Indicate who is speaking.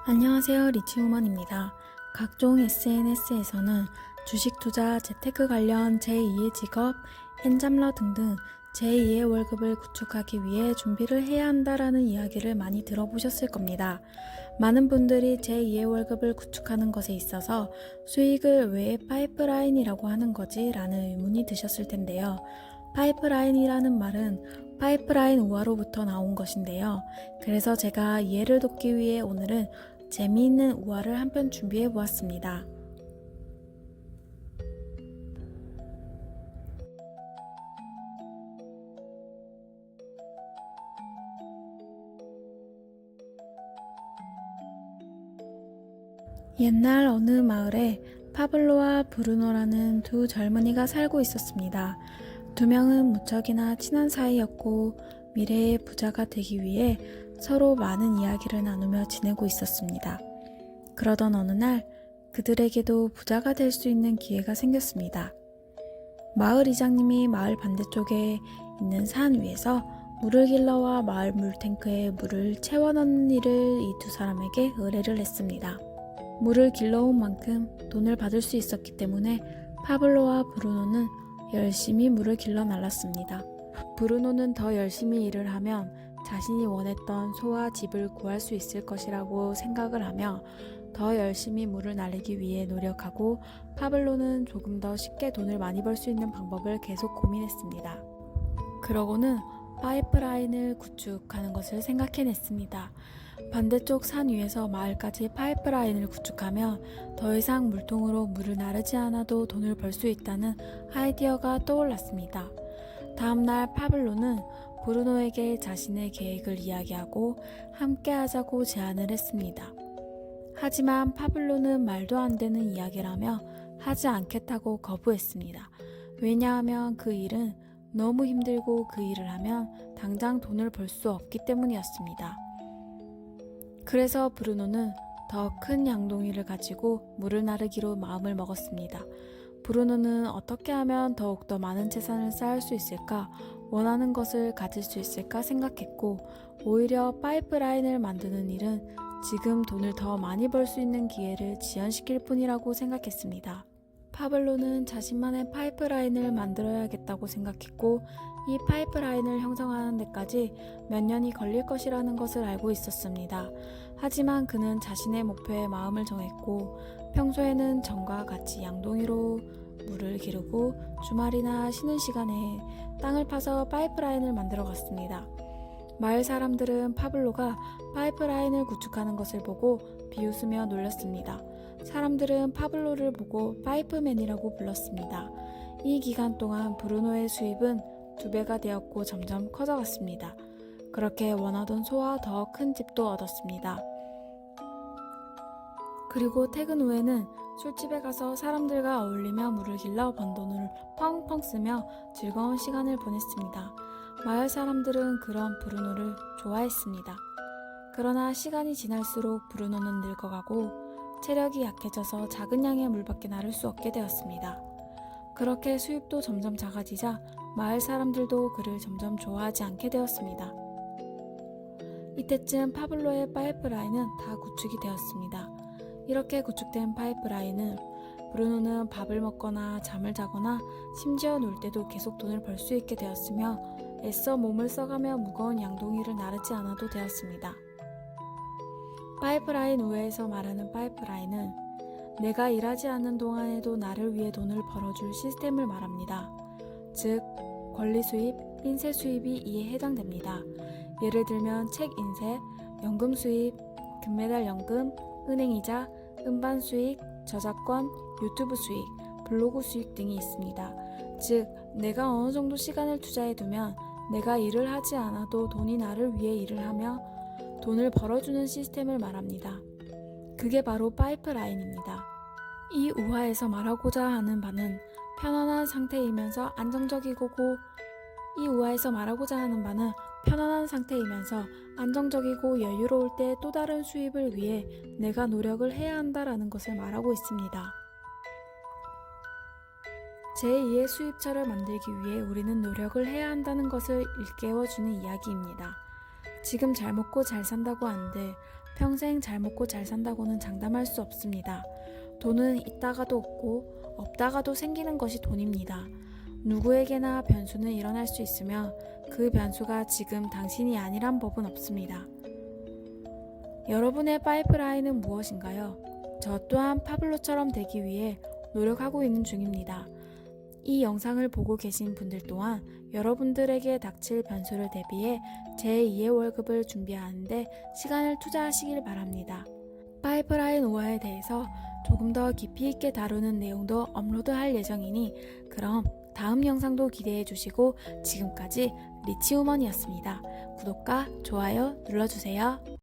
Speaker 1: 안녕하세요. 리치우먼입니다. 각종 SNS에서는 주식 투자, 재테크 관련 제2의 직업, 엔잡러 등등 제2의 월급을 구축하기 위해 준비를 해야 한다라는 이야기를 많이 들어보셨을 겁니다. 많은 분들이 제2의 월급을 구축하는 것에 있어서 수익을 왜 파이프라인이라고 하는 거지? 라는 의문이 드셨을 텐데요. 파이프라인이라는 말은 파이프라인 우화로부터 나온 것인데요. 그래서 제가 이해를 돕기 위해 오늘은 재미있는 우화를 한 편 준비해 보았습니다. 옛날 어느 마을에 파블로와 브루노라는 두 젊은이가 살고 있었습니다. 두 명은 무척이나 친한 사이였고 미래의 부자가 되기 위해 서로 많은 이야기를 나누며 지내고 있었습니다. 그러던 어느 날 그들에게도 부자가 될 수 있는 기회가 생겼습니다. 마을 이장님이 마을 반대쪽에 있는 산 위에서 물을 길러와 마을 물탱크에 물을 채워 넣는 일을 이 두 사람에게 의뢰를 했습니다. 물을 길러온 만큼 돈을 받을 수 있었기 때문에 파블로와 브루노는 열심히 물을 길러 날랐습니다. 브루노는 더 열심히 일을 하면 자신이 원했던 소와 집을 구할 수 있을 것이라고 생각을 하며 더 열심히 물을 날리기 위해 노력하고, 파블로는 조금 더 쉽게 돈을 많이 벌 수 있는 방법을 계속 고민했습니다. 그러고는 파이프라인을 구축하는 것을 생각해냈습니다. 반대쪽 산 위에서 마을까지 파이프라인을 구축하면 더 이상 물통으로 물을 나르지 않아도 돈을 벌 수 있다는 아이디어가 떠올랐습니다. 다음날 파블로는 브루노에게 자신의 계획을 이야기하고 함께 하자고 제안을 했습니다. 하지만 파블로는 말도 안 되는 이야기라며 하지 않겠다고 거부했습니다. 왜냐하면 그 일은 너무 힘들고 그 일을 하면 당장 돈을 벌 수 없기 때문이었습니다. 그래서 브루노는 더 큰 양동이를 가지고 물을 나르기로 마음을 먹었습니다. 브루노는 어떻게 하면 더욱더 많은 재산을 쌓을 수 있을까, 원하는 것을 가질 수 있을까 생각했고, 오히려 파이프라인을 만드는 일은 지금 돈을 더 많이 벌 수 있는 기회를 지연시킬 뿐이라고 생각했습니다. 파블로는 자신만의 파이프라인을 만들어야겠다고 생각했고, 이 파이프라인을 형성하는 데까지 몇 년이 걸릴 것이라는 것을 알고 있었습니다. 하지만 그는 자신의 목표에 마음을 정했고, 평소에는 전과 같이 양동이로 물을 기르고 주말이나 쉬는 시간에 땅을 파서 파이프라인을 만들어 갔습니다. 마을 사람들은 파블로가 파이프라인을 구축하는 것을 보고 비웃으며 놀렸습니다. 사람들은 파블로를 보고 파이프맨이라고 불렀습니다. 이 기간 동안 브루노의 수입은 2배가 되었고 점점 커져갔습니다. 그렇게 원하던 소와 더 큰 집도 얻었습니다. 그리고 퇴근 후에는 술집에 가서 사람들과 어울리며 물을 길러 번 돈을 펑펑 쓰며 즐거운 시간을 보냈습니다. 마을 사람들은 그런 브루노를 좋아했습니다. 그러나 시간이 지날수록 브루노는 늙어가고 체력이 약해져서 작은 양의 물밖에 나를 수 없게 되었습니다. 그렇게 수입도 점점 작아지자 마을 사람들도 그를 점점 좋아하지 않게 되었습니다. 이때쯤 파블로의 파이프라인은 다 구축이 되었습니다. 이렇게 구축된 파이프라인은 브루노는 밥을 먹거나 잠을 자거나 심지어 놀 때도 계속 돈을 벌 수 있게 되었으며, 애써 몸을 써가며 무거운 양동이를 나르지 않아도 되었습니다. 파이프라인 우회에서 말하는 파이프라인은 내가 일하지 않는 동안에도 나를 위해 돈을 벌어줄 시스템을 말합니다. 즉, 권리 수입, 인세 수입이 이에 해당됩니다. 예를 들면 책 인세, 연금 수입, 금메달 연금, 은행이자, 음반 수익, 저작권, 유튜브 수익, 블로그 수익 등이 있습니다. 즉, 내가 어느 정도 시간을 투자해두면 내가 일을 하지 않아도 돈이 나를 위해 일을 하며 돈을 벌어주는 시스템을 말합니다. 그게 바로 파이프라인입니다. 이 우화에서 말하고자 하는 바는 편안한 상태이면서 안정적이고, 이 우화에서 말하고자 하는 바는 편안한 상태이면서 안정적이고 여유로울 때 또 다른 수입을 위해 내가 노력을 해야 한다라는 것을 말하고 있습니다. 제2의 수입처를 만들기 위해 우리는 노력을 해야 한다는 것을 일깨워주는 이야기입니다. 지금 잘 먹고 잘 산다고 하는데 평생 잘 먹고 잘 산다고는 장담할 수 없습니다. 돈은 있다가도 없고 없다가도 생기는 것이 돈입니다. 누구에게나 변수는 일어날 수 있으며 그 변수가 지금 당신이 아니란 법은 없습니다. 여러분의 파이프라인은 무엇인가요? 저 또한 파블로처럼 되기 위해 노력하고 있는 중입니다. 이 영상을 보고 계신 분들 또한 여러분들에게 닥칠 변수를 대비해 제2의 월급을 준비하는데 시간을 투자하시길 바랍니다. 파이프라인 우화에 대해서 조금 더 깊이 있게 다루는 내용도 업로드할 예정이니 그럼 다음 영상도 기대해 주시고 지금까지 리치우먼이었습니다. 구독과 좋아요 눌러주세요.